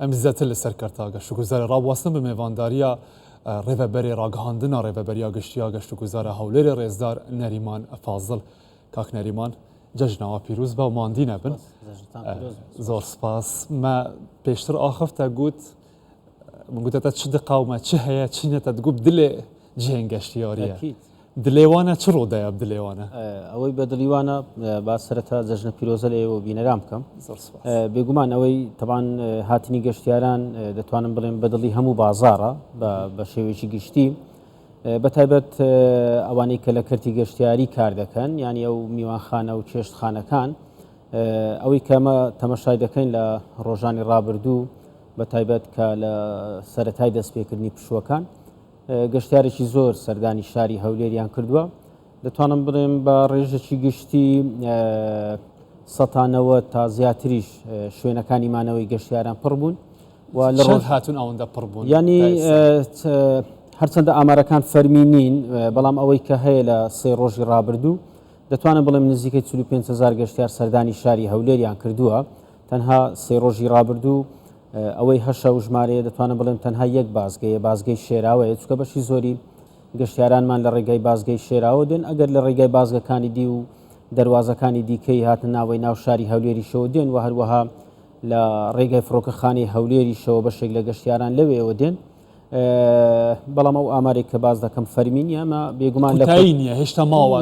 ام زیاتر لسر کرتا گشتگزار راب واسن به میوانداریا ریوبری راگهاندنا ریوبریا گشتیا گشتگزار هولر رزدار نریمان فاضل کاک نریمان جشنوا پیروز با ماندینه بن زور سپاس ما پیشتر آخفته گوت من قلت تشد قومة شهية شنة تقول بدل جهن قشتيارية دليوانا شرو ده بدليوانا أوي بدليوانا باسرتها زجنا بيروزلي وبينرام كم بيجومان أوي طبعا هاتني قشتياران دتوانا بلين بدلي همو بازارة بشويشي قشتي بتايبت أواني كلاكرتي قشتياري كاردا كان يعني أو ميوان خانة أو تشيشت خانة كان أوي كما تمشاي دكين لروجاني رابردو بەتایبەت کە لە سەرەتای دەستپێکردنی پشووەکان گەشتارێکی زۆر سەردانی شاری هەولێریان کردووە دەتوانم بڵێم بە ڕێژێکی گشتی سەتانەوە تا زیاتریش شوێنەکانی مانەوەی گەشتیاران پڕ بوون و لە ڕۆژ هاتوون ئەوەندە پڕ بوون ینی هەرچەندە ئامارەکان فەرمی نین بەڵام ئەوەی کە هەیە لە سێ ڕۆژی ڕابردوو دەتوانم بڵێم نزیکەی 45,000 گەشتیار سەردانی شاری هەولێریان کردووە تەنها سێ ڕۆژی ڕابردوو ئەوەی هەشە و ژمارەیە دەتوانم بڵێم تەنها یەک بازگەی شێراوەیە چکە بەشی زۆری گەشتیارانمان لە ڕێگای بازگەی شێراوە دێن ئەگەر لە ڕێگای بازگەکانی دی و دەواازەکانی دیکەی هاتن ناوەی ناو شاری هەولێریشەوە دێن و هەروەها لە ڕێگای فڕۆکەخانەی هەولێریشەوە بەشێک لە گەشتیاران لەوێەوە دێن بەڵام ئەو ئامارێک کە باز دەکەم فەرمینی ئەمە بێگومان لەینە هێشتا ماوە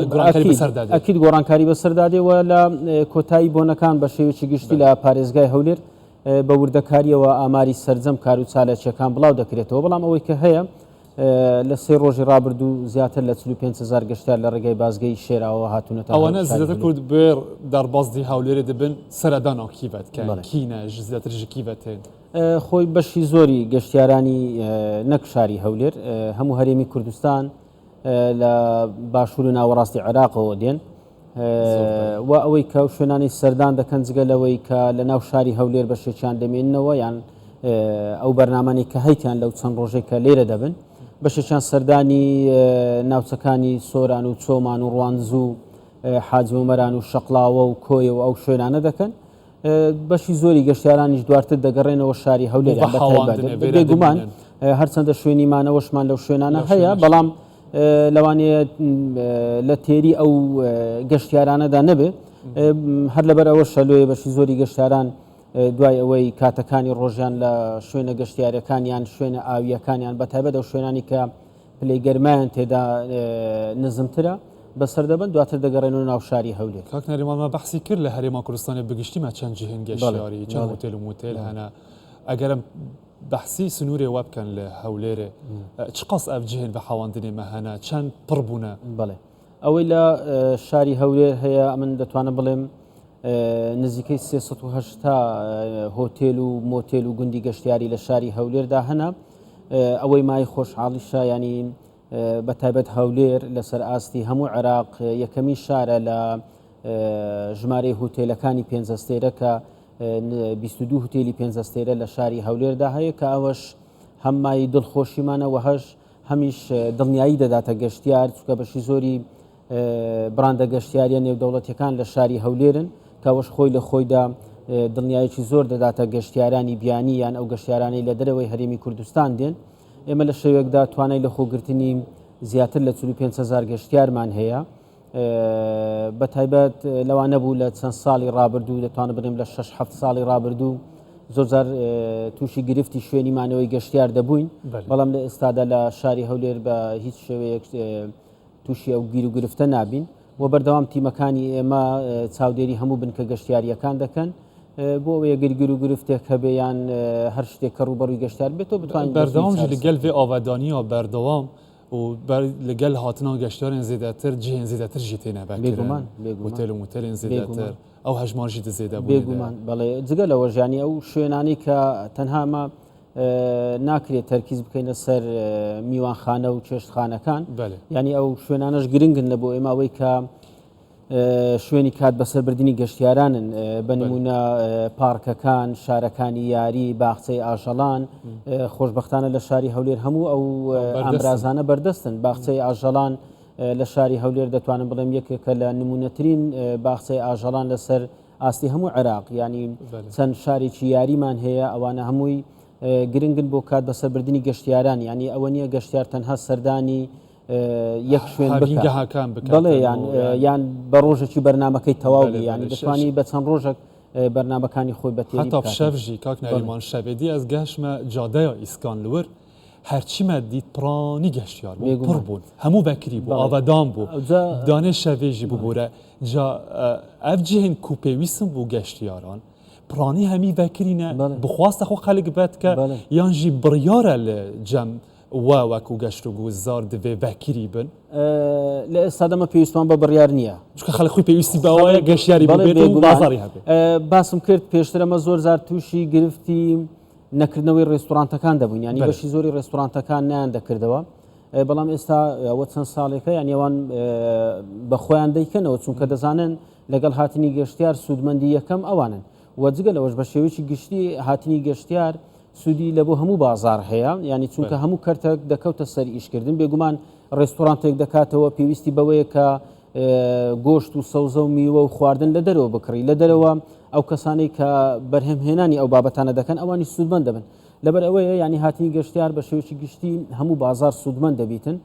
ئەکید گۆڕانکاری بەسەردادێەوە لە کۆتایی بۆنەکان بە شێوێکی گشتی لە پارێزگای هەولێر بە وردەکاریەوە ئاماری سەرجەم کار و چالەچەکان بڵاو دەکرێتەوە بەڵام ئەوەی کە هەیە لە سێ ڕۆژی ڕابردوو زیاتر لە 45,000 گەشتیار لە ڕێگای بازگەی شێراوە هاتوونەتە ئەوانە زیاتر کورد بێر دەربازی هەولێرە دەبن سەردانەوە کیڤەتکە کینە زیاترژ کیڤەتێن خۆی بەشی زۆری گەشتیارانی نەک شاری هەولێر هەموو هەرێمی کوردستان لە باشوور و ناوەڕاستی عێراقەوە دێن و ئەوەی کە شوێنانی سەردان دەکەن جگە لەوەی کە لە ناو شاری هەولێر بەشێکیان دەمێننەوە یان ئەو بەرنامانی کە هەیتیان لەو چەند ڕۆژێک کە لێرە دەبن بەشێکیان سەردانی ناوچەکانی سۆران و چۆمان و ڕوانزوو حاجمەمەران و شەقڵاوە و کۆیە و ئەو شوێنانە دەکەن بەشی زۆری گەشتیارانیش دواتر دەگەڕێنەوە شاری هەولێر بێگومان هەرچەندە شوێنی مانەوەشمان لەو شوێنانە هەیە بەڵام لەوانەیە لە تێری ئەو گەشتیارانەدا نەبێ هەر لەبەر ئەوە شەلوێ بەشی زۆری گەشتیاران دوای ئەوەی کاتەکانی ڕۆژیان لە شوێنە گەشتیارەکانیان شوێنە ئاویەکانیان بەتایبەت ئەو شوێنانی کە پلەی گەرمایان تێدا نزمترە بەسەردەبن دواتر دەگەڕێنەوە ناو شاری هەولێر کاک نەریمانمە بەحسی کرد لە هەرێما کوردستانی بگشتیمە چەند جهێن گەشتیاری چەند هۆتێل و موتێل هەنا ئەگەرم بەحسی سنوورێ وا بکەن لە هەولێرێ چ قەس ئەف جهێن بە حاواندنێ مەهەنا چەند پڕ بوونە بڵێ ئەوەی لە شاری هەولێر هەیە من دەتوانم بڵێم نزیکەی 380 هۆتێل و مۆتێل و گوندی گەشتیاری لە شاری هەولێردا هەنا ئەوەی مای خۆشحاڵیشە ینی بەتایبەت هەولێر لەسەر ئاستی هەموو عێراق یەکەمی شارە لە ژمارەی هۆتێلەکانی پێنجەستێرە کە 22 هۆتێلی پێنجەستێرە لە شاری هەولێردا هەیە کە ئەوەش هەم مای دڵخۆشیمانە و هەمیش دڵنیایی دەداتە گەشتیار چکە بەشی زۆری براندە گەشتیاریە نێودەوڵەتیەکان لە شاری هەولێرن کەەوەش خۆی لە خۆیدا دڵنیایکی زۆر دەداتە گەشتیارانی بیانی یان ئەو گەشتیارانی لە دەرەوەی هەرێمی کوردستان دێن ئێمە لە شەوێکدا توانای لە خۆگرتنی زیاتر لە 45,000 گەشتیارمان هەیە بەتایبەت لەوانە بوو لە چەند ساڵی ڕابردوو دەتوانە بنێم لە 6-7 ساڵی ڕابردوو زۆرجار تووشی گرفتی شوێنی مانەوەی گەشتیار دەبووین بەڵام لە ئێستادا لە شاری هەولێر بە هیچ شێوەیەک تووشی ئەو گیر و گرفتە نابین و بەردەوام تیمەکانی ئێمە چاودێری هەموو بنکە گەشتیاریەکان دەکەن بۆ ئەوەیە گرگر و گرفتێک هەبێ یان هەر شتێک کە ڕوبەڕووی گەشتیار بێتەوە بتوانین بەردەوام لەگەل vê ئاوادانیەوە بەردەوام و لەگەل هاتنەوە گەشتیارێن زیاتر جهێن زیاتر ژی تێنە بێگومان هۆتێل و موتێلێن زیاتر ئەو هەژمارژی دەزێدا بێگومان بەڵێ جگە لەوە ژیانی ئەو شوێنانی کە تەنهامە ناکرێت تەرکیز بکەینە سەر میوانخانە و چێشتخانەکان ینی ئەو شوێنانەش گرنگن لە بۆ ئێماوەی کە شوێنی کات بەسەربردننی گەشتیارانن بە نمونە پارکەکان شارەکانی یاری باخچەی ئاژەڵان خۆشببختانە لە شاری هەولێر هەموو ئەو ئامرازانە بەردەستن باخچەی ئاژەڵان لە شاری هەولێر دەتوانم بڵێم یەکێکە لە نمونەترین باخچەی ئاژەڵان لەسەر ئاستی هەموو عێراق ینی چەند شارێکی یاریمان هەیە ئەوانە هەمووی گرنگن بۆ کات بەسەربردننی گەشتیاران ینی ئەوە نییە گەشتیار تەنها سەردانی یەک شوێن بڵێ یان بە ڕۆژێکی بەرنمەکەی تەواو ینی دەتوانی بە چەند ڕۆژێک بەرنمەکانی خۆی بەتێ تا شەفژی کاک نەریمان شەوێدی ئەس گەشتمە جادەیە ئیسکان لور هەرچیمە دیت پرانی گەشتیار پڕ بوون هەموو بەکری بوو ئاوەدان بوو دانێ شەوێژی ببوورە جا ئەف جێهن کوپێویستم بوو گەشتیاران پرانی هەمی بەکرینە بخواستە خۆ خەلک بێت کە یانژی بڕیارە لە جەم وەکو گەشت و گوزار دەبێ بەکری بن لە ئێستادەمە پێویستمان بە بڕیار نییە چکە خەڵک خۆی پێویستی بەوەیە گەشتیاری بێت و بازاڕی هەبێت باسم کرد پێشترەمە زۆر زار تووشی گرفتی نەکردنەوەی ڕێستورانتەکان دەبوون ینی بەشی زۆری ڕێستورانتەکان نیان دەکردەوە بەڵام ئێستا ئەوە چەند ساڵێکە یان ئەوان بە خۆیان دەیکەنەوە چونکە دەزانن لەگەڵ هاتنی گەشتیار سوودمەندی یەکەم ئەوانن وەجگە لەوەش بە شێوەیەکی گشتی هاتنی گەشتیار سوودی لە بۆ هەموو بازار هەیە ینی چونکە هەموو کەرتێک دەکەوتە سەر ئیشکردن بێگومان ڕێستورانتێک دەکاتەوە پێویستی بەوەیە کە گۆشت و سەوزە و میوە و خواردن لە دەرەوە بکڕی لە دەرەوە ئەو کەسانەی کە بەرهەمهێنانی ئەو بابەتانە دەکەن ئەوانی سوودمەند دەبن لەبەر ئەوەیە ینی هاتنی گەشتیار بە شێوەیەکی گشتی هەموو بازار سوودمەند دەبیتن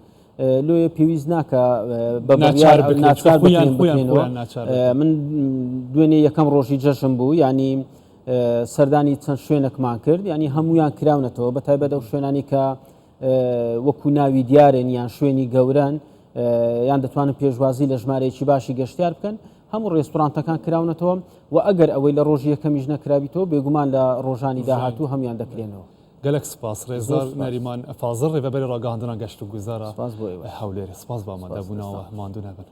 لۆیە پێویست ناکە بە ناچار بکەینەوە من دوێنێ یەکەم ڕۆژی جەشم بوو ینی سەردانی چەند شوێنێکمان کرد ینی هەمویان کراونەتەوە بە تایبەت ئەو شوێنانی کە وەکو ناوی دیارن یان شوێنی گەورن یان دەتوانن پێشوازی لە ژمارەیەکی باشی گەشتیار بکەن هەموو ڕێستورانتەکان کراونەتەوە و ئەگەر ئەوەی لە ڕۆژی یەکەمیش نەکراویتەوە بێگومان لە ڕۆژانی داهاتوو هەمویان دەکرێنەوە گەلک سپاس ڕێزدار نەریمان فازڵ ڕێڤەبەری ڕاگەاندنە گەشت و گوزارە هەولێر سپاس بە ئامادەبوونەوە ماندوو نەبن